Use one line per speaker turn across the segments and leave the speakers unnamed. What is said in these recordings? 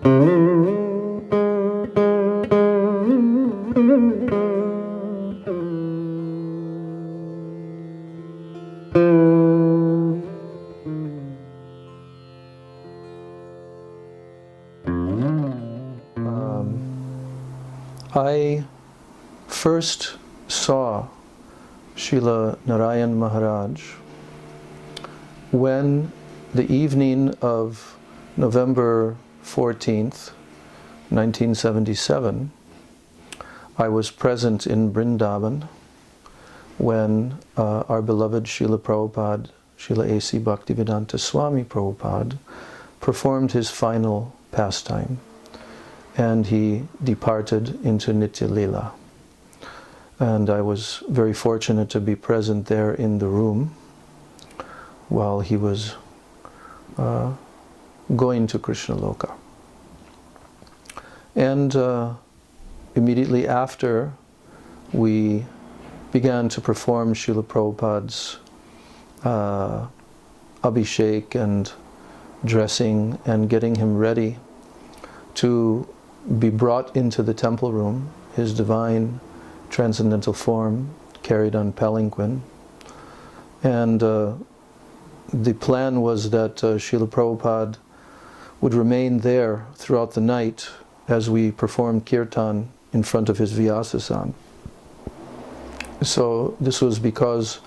I first saw Srila Narayana Maharaj when the evening of November 14th, 1977, I was present in Vrindavan when our beloved Srila Prabhupada, Srila A.C. Bhaktivedanta Swami Prabhupada, performed his final pastime, and he departed into Nitya Lila. And I was very fortunate to be present there in the room while he was going to Krishna Loka. And immediately after, we began to perform Srila Prabhupada's abhishek and dressing and getting him ready to be brought into the temple room, his divine transcendental form carried on palanquin. And the plan was that Srila Prabhupada would remain there throughout the night as we performed kirtan in front of his Vyasasan. So this was because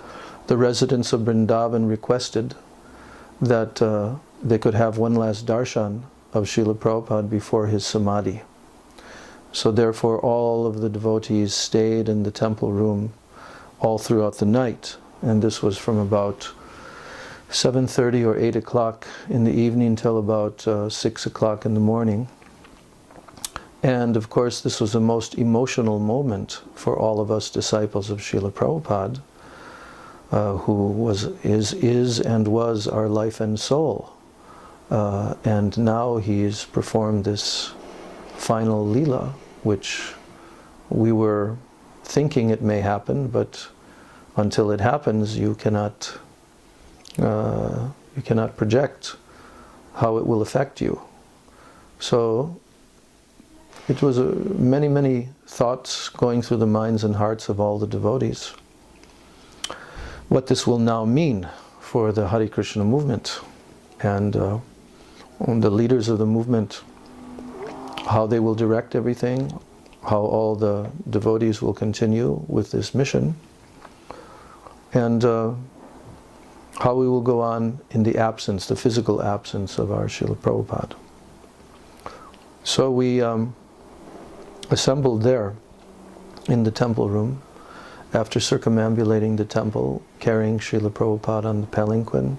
the residents of Vrindavan requested that they could have one last darshan of Srila Prabhupada before his samadhi. So therefore all of the devotees stayed in the temple room all throughout the night. And this was from about 7:30 or 8 o'clock in the evening till about 6 o'clock in the morning. And of course this was a most emotional moment for all of us disciples of Srila Prabhupada, who is and was our life and soul. And now he's performed this final lila, which we were thinking it may happen, but until it happens, you cannot project how it will affect you. So it was many, many thoughts going through the minds and hearts of all the devotees. What this will now mean for the Hare Krishna movement and the leaders of the movement, how they will direct everything, how all the devotees will continue with this mission, and how we will go on in the absence, the physical absence of our Srila Prabhupada. So we assembled there in the temple room after circumambulating the temple, carrying Srila Prabhupada on the palanquin.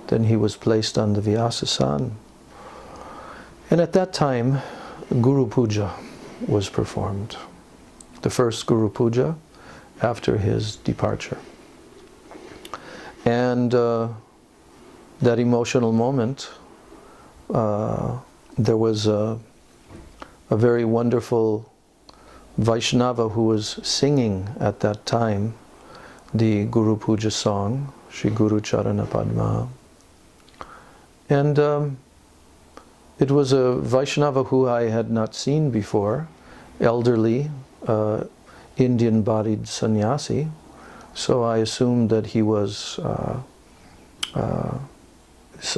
Then he was placed on the Vyasasan. And at that time, Guru Puja was performed. The first Guru Puja after his departure. And that emotional moment, there was a very wonderful Vaishnava who was singing at that time the Guru Puja song, Shri Guru Charana Padma. And it was a Vaishnava who I had not seen before, elderly, Indian-bodied sannyasi. So I assumed that he was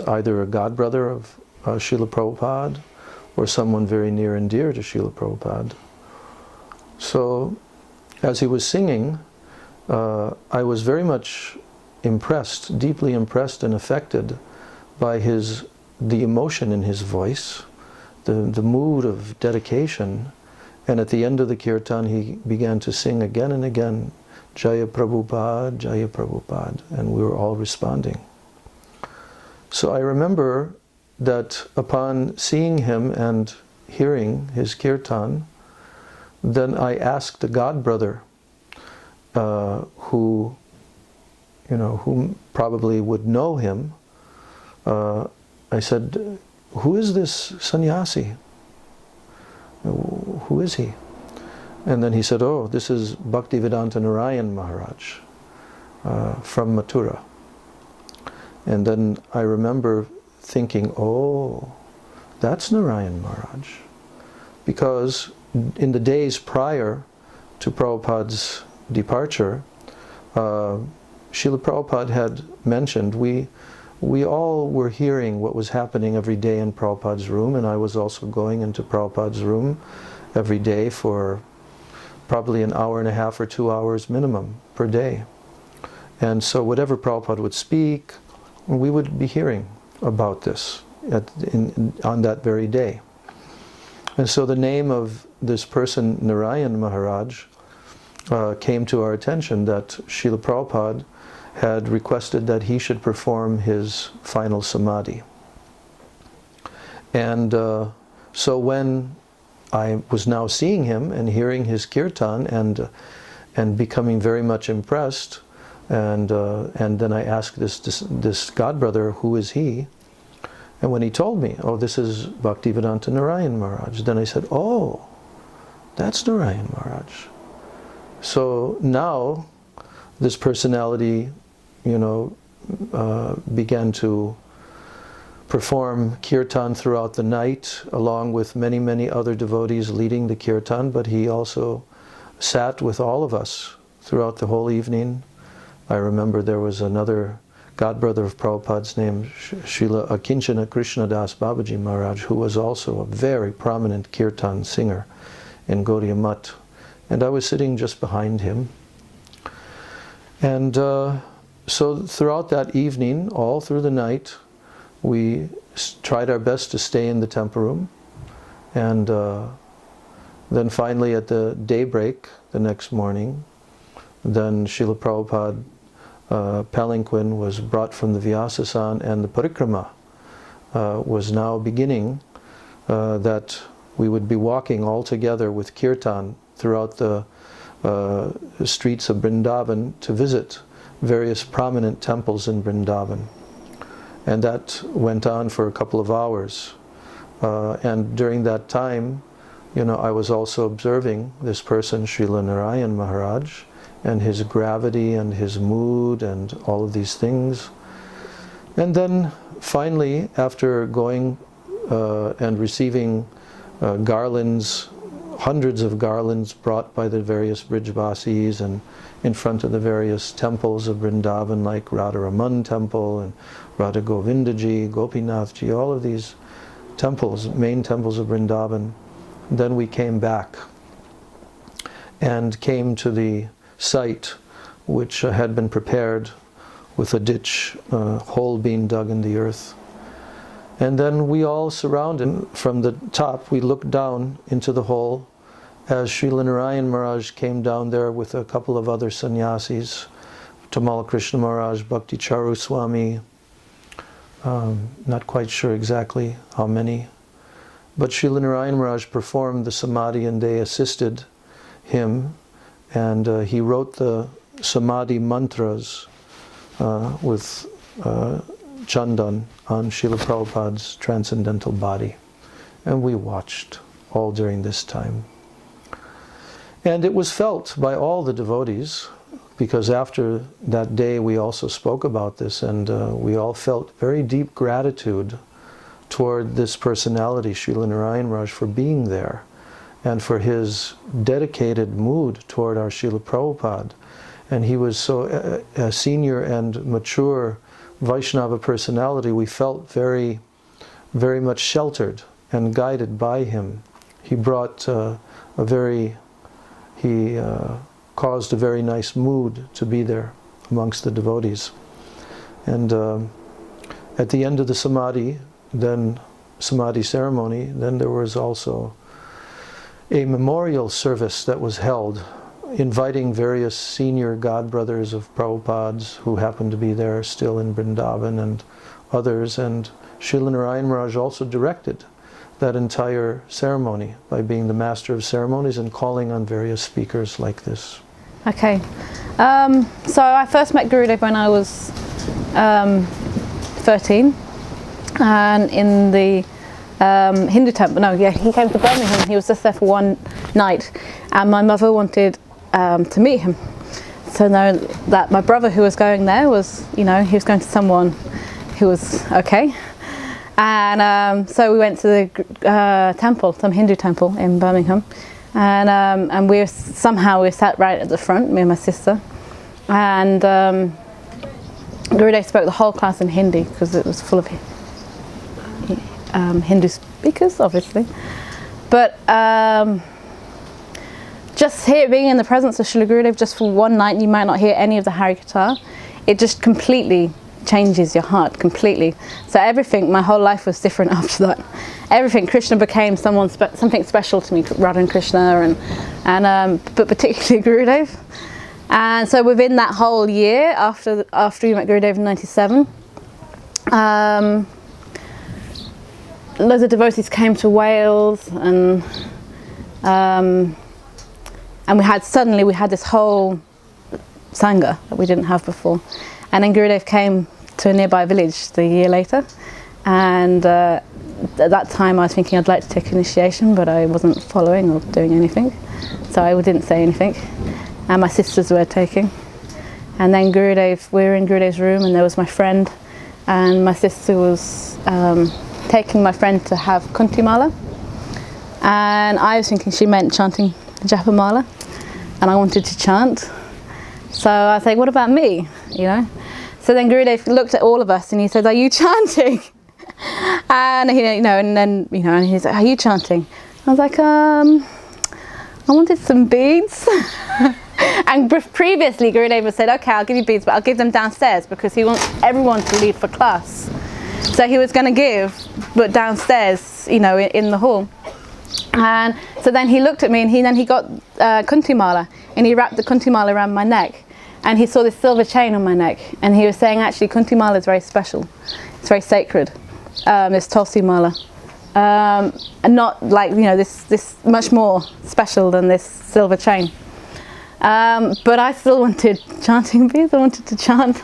either a godbrother of Srila Prabhupada or someone very near and dear to Srila Prabhupada. So as he was singing, I was very much impressed, deeply impressed and affected by the emotion in his voice, the mood of dedication. And at the end of the kirtan, he began to sing again and again, Jaya Prabhupada, Jaya Prabhupada, and we were all responding. So I remember that upon seeing him and hearing his kirtan, then I asked a godbrother who probably would know him. I said, "Who is this sannyasi? Who is he?" And then he said, "Oh, this is Bhaktivedanta Narayana Maharaj from Mathura." And then I remember thinking, oh, that's Narayana Maharaj. Because in the days prior to Prabhupada's departure, Srila Prabhupada had mentioned, we all were hearing what was happening every day in Prabhupada's room, and I was also going into Prabhupada's room every day for probably an hour and a half or 2 hours minimum per day. And so whatever Prabhupada would speak, we would be hearing about this on that very day. And so the name of this person, Narayana Maharaj, came to our attention, that Srila Prabhupada had requested that he should perform his final samadhi. And so when I was now seeing him and hearing his kirtan and becoming very much impressed, and then I asked this godbrother, who is he? And when he told me, oh, this is Bhaktivedanta Narayana Maharaj, then I said, oh, that's Narayana Maharaj. So now this personality, began to perform kirtan throughout the night, along with many, many other devotees leading the kirtan, but he also sat with all of us throughout the whole evening. I remember there was another godbrother of Prabhupada's named Srila Akinchana Krishnadas Babaji Maharaj, who was also a very prominent kirtan singer in Gaudiya Math. And I was sitting just behind him. And so throughout that evening, all through the night, we tried our best to stay in the temple room. And then finally at the daybreak the next morning, then Srila Prabhupada palanquin was brought from the Vyasasan, and the parikrama was now beginning, that we would be walking all together with kirtan throughout the streets of Vrindavan to visit various prominent temples in Vrindavan. And that went on for a couple of hours. And during that time, I was also observing this person, Srila Narayana Maharaj, and his gravity and his mood and all of these things. And then finally, after going and receiving garlands, hundreds of garlands brought by the various Brijvasis and in front of the various temples of Vrindavan, like Radharaman Temple and Radha Govindaji, Gopinathji, all of these temples, main temples of Vrindavan. Then we came back and came to the site which had been prepared with a ditch, hole being dug in the earth. And then we all surrounded, from the top we looked down into the hole as Srila Narayana Maharaj came down there with a couple of other sannyasis, Tamala Krishna Maharaj, Bhakti Charu Swami, not quite sure exactly how many. But Srila Narayana Maharaj performed the samadhi and they assisted him, and he wrote the samadhi mantras with chandan on Srila Prabhupada's transcendental body. And we watched all during this time. And it was felt by all the devotees, because after that day we also spoke about this, and we all felt very deep gratitude toward this personality, Srila Narayana Maharaj, for being there, and for his dedicated mood toward our Srila Prabhupada. And he was so a senior and mature Vaishnava personality, we felt very, very much sheltered and guided by him. He brought he caused a very nice mood to be there amongst the devotees. And at the end of the samadhi ceremony, then there was also a memorial service that was held, inviting various senior godbrothers of Prabhupada's who happened to be there still in Vrindavan and others. And Srila Narayana Maharaj also directed that entire ceremony by being the master of ceremonies and calling on various speakers like this.
Okay, so I first met Gurudeva when I was 13, and in the Hindu temple. No, yeah, he came to Birmingham. He was just there for one night, and my mother wanted to meet him. So know that my brother, who was going there, was, he was going to someone who was okay. And so we went to the temple, some Hindu temple in Birmingham, and we sat right at the front, me and my sister, and Gurudev spoke the whole class in Hindi because it was full of Hindu speakers, obviously. But just being in the presence of Srila Gurudev just for one night, you might not hear any of the Harikatha. It just completely changes your heart, completely. So everything, my whole life was different after that. Everything, Krishna became something special to me, Radha and Krishna, but particularly Gurudev. And so within that whole year, after we met Gurudev in '97, loads of devotees came to Wales, and we had this whole sangha that we didn't have before. And then Gurudev came to a nearby village the year later, and at that time I was thinking I'd like to take initiation, but I wasn't following or doing anything, so I didn't say anything. And my sisters were taking. And then we were in Gurudev's room, and there was my friend, and my sister was taking my friend to have Kuntimala, and I was thinking she meant chanting Japamala, and I wanted to chant. So I was like, what about me, you know? So then Gurudev looked at all of us and he said, are you chanting? And and he's like, are you chanting? I was like, I wanted some beads. And previously Gurudev had said, okay, I'll give you beads, but I'll give them downstairs because he wants everyone to leave for class. So he was going to give, but downstairs, in the hall. And so then he looked at me, and he got Kuntimala, and he wrapped the Kuntimala around my neck, and he saw this silver chain on my neck, and he was saying, actually, Kuntimala is very special. It's very sacred. It's Tulsi Mala. And not like, this much more special than this silver chain. But I still wanted chanting beads. I wanted to chant.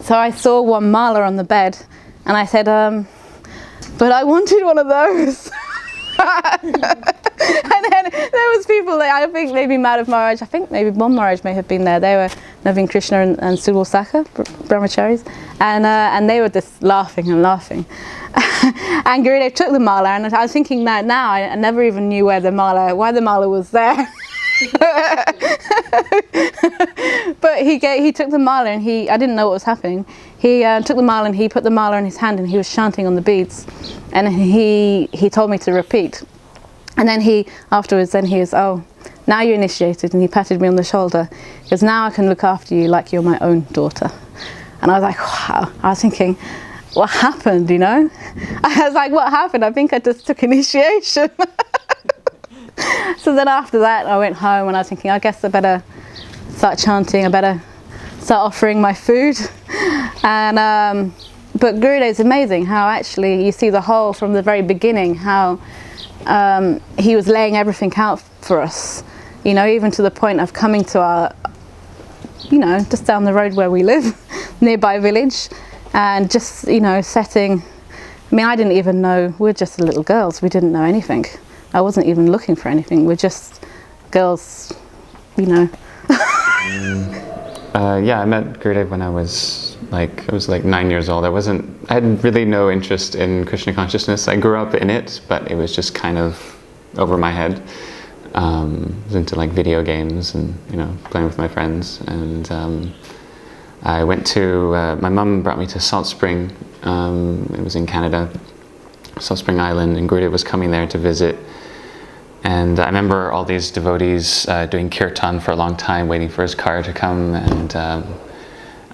So I saw one mala on the bed, and I said, but I wanted one of those. And then there was people that I think maybe Madhav Maharaj, I think maybe Bon Maharaj may have been there. They were Naveen Krishna and Sudal Sakha, brahmacharis, and they were just laughing and laughing. And Gurudev took the mala, and I was thinking that now I never even knew why the mala was there. But he took the mala, and I didn't know what was happening. He took the mala, and he put the mala in his hand, and he was chanting on the beads, and he told me to repeat. And then afterwards he was, oh, now you're initiated, and he patted me on the shoulder, because now I can look after you like you're my own daughter. And I was like, wow. I was thinking, what happened, I was like, what happened? I think I just took initiation. So then after that I went home, and I was thinking, I guess I better start chanting, I better start offering my food. And but Gurudev is amazing how actually you see the whole from the very beginning, how he was laying everything out for us, even to the point of coming to our, just down the road where we live, nearby village, and just, setting, I didn't even know, we're just little girls, we didn't know anything. I wasn't even looking for anything, we're just girls,
Yeah, I met Gurudev when I was like 9 years old. I had really no interest in Krishna consciousness. I grew up in it, but it was just kind of over my head. I was into like video games and playing with my friends. And I went to my mum brought me to Salt Spring. It was in Canada, Salt Spring Island, and Gurudev was coming there to visit. And I remember all these devotees doing kirtan for a long time, waiting for his car to come. And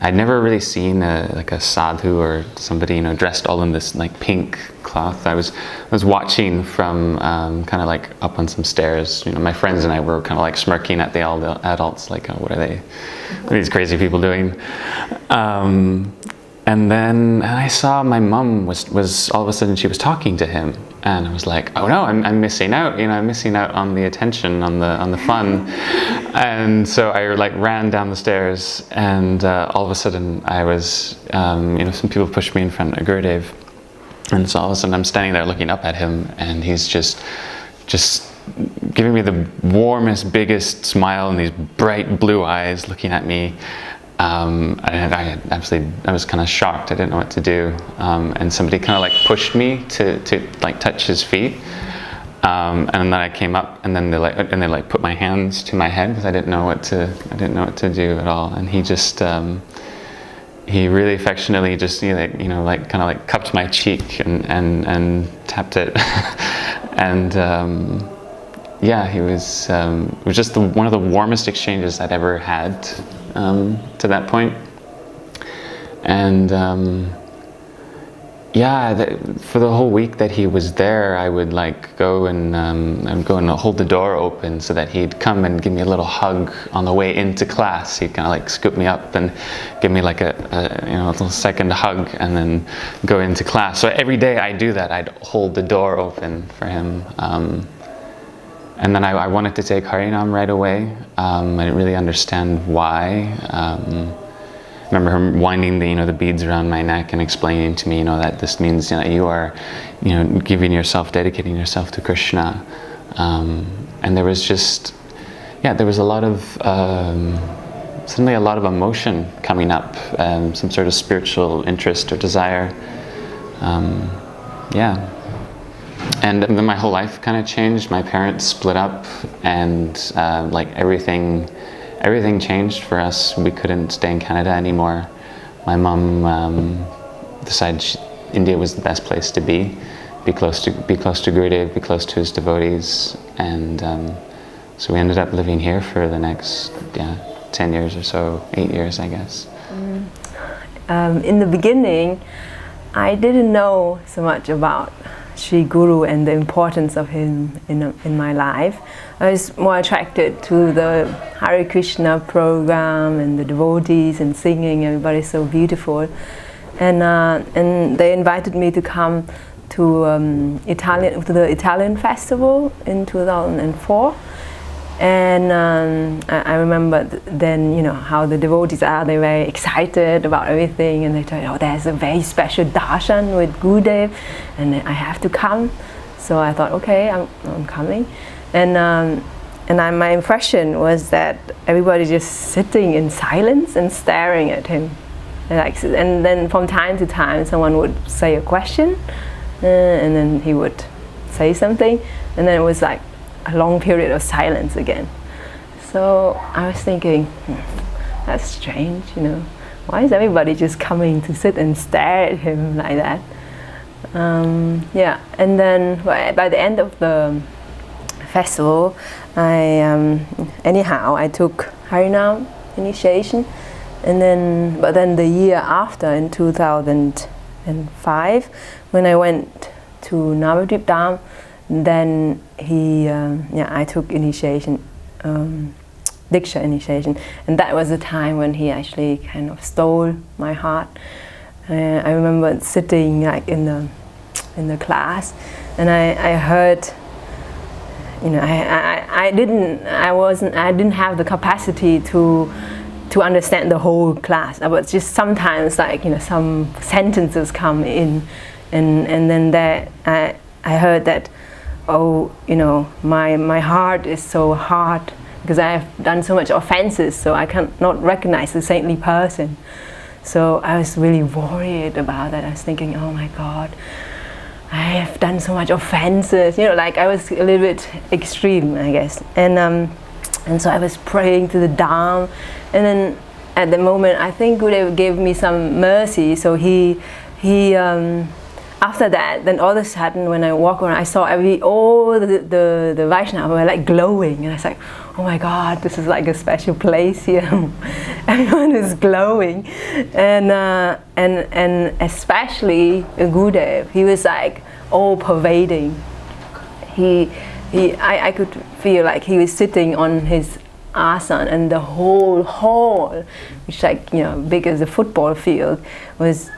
I'd never really seen a sadhu or somebody dressed all in this like pink cloth. I was watching from kind of like up on some stairs. My friends and I were kind of like smirking at the adults, like, oh, what are these crazy people doing? And then I saw my mum was all of a sudden she was talking to him, and I was like, oh no, I'm missing out. I'm missing out on the attention, on the fun. And so I like ran down the stairs, and all of a sudden I was, some people pushed me in front of Gurudev, and so all of a sudden I'm standing there looking up at him, and he's just giving me the warmest, biggest smile and these bright blue eyes looking at me. I was kind of shocked. I didn't know what to do, and somebody kind of like pushed me to like touch his feet, and then I came up, and then they put my hands to my head because I didn't know what to do at all, and he just he really affectionately just kind of like cupped my cheek and tapped it, and yeah, it was just one of the warmest exchanges I'd ever had to that point. And for the whole week that he was there, I would like go and hold the door open so that he'd come and give me a little hug on the way into class. He'd kind of like scoop me up and give me like a little second hug and then go into class. So every day I do that. I'd hold the door open for him. And then I wanted to take Harinam right away. I didn't really understand why. I remember him winding the beads around my neck and explaining to me, that this means you are, dedicating yourself to Krishna. And there was just, there was a lot of, suddenly a lot of emotion coming up, some sort of spiritual interest or desire. And then my whole life kind of changed. My parents split up, and everything changed for us. We couldn't stay in Canada anymore. My mom decided India was the best place to be close to Gurudeva, be close to his devotees, and so we ended up living here for the next 10 years or so, 8 years, I guess.
In the beginning, I didn't know so much about Sri Guru and the importance of him in my life. I was more attracted to the Hare Krishna program and the devotees and singing. Everybody's so beautiful, and they invited me to come to the Italian festival in 2004. And I remember then, how the devotees are. They're very excited about everything, and they tell you, there's a very special darshan with Gurudev, and I have to come. So I thought, okay, I'm coming. And my impression was that everybody just sitting in silence and staring at him. And then from time to time, someone would say a question, and then he would say something, and then it was like a long period of silence again. So I was thinking, that's strange, why is everybody just coming to sit and stare at him like that? And then by the end of the festival, I took Harinam initiation, but then the year after, in 2005, when I went to Navadvip Dham, then I took initiation, Diksha initiation, and that was the time when he actually kind of stole my heart. I remember sitting like in the class, and I heard, I didn't have the capacity to understand the whole class. But just sometimes some sentences come in, and then I heard that, my heart is so hard because I have done so much offenses, so I cannot recognize the saintly person. So I was really worried about that. I was thinking, oh my God, I have done so much offenses. I was a little bit extreme, I guess. And so I was praying to the Dham, and then at the moment, I think Gurudev gave me some mercy. So he after that, then all of a sudden, when I walk around, I saw all the Vaishnavas were like glowing, and I was like, oh my God, this is like a special place here. Everyone is glowing, and especially Gurudev, he was like all pervading. I could feel like he was sitting on his asana, and the whole hall, which big as a football field, was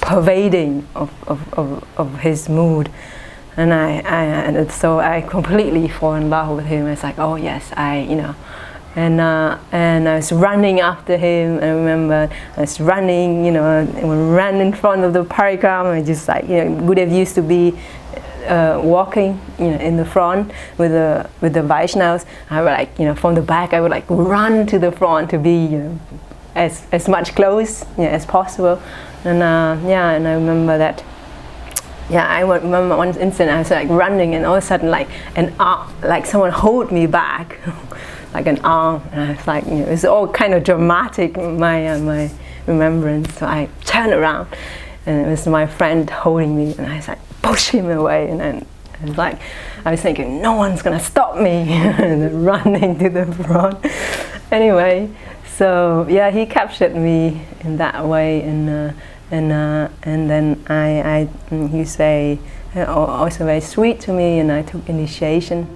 pervading of his mood, and so I completely fall in love with him. It's like, oh yes, and I was running after him. I remember I was running, and ran in front of the parikrama, and just Gurudev used to be walking, in the front with the Vaishnavas. I would from the back, I would run to the front to be, as much close as possible. And and I remember that. Yeah, I remember one instant I was like running, and all of a sudden like an arm, like someone hold me back, like an arm, and I was like, it's all kind of dramatic, my remembrance. So I turned around, and it was my friend holding me, and I was like push him away, and then it's like I was thinking no one's gonna stop me, and then running to the front. Anyway, so yeah, he captured me in that way, and then he say also very sweet to me, and I took initiation.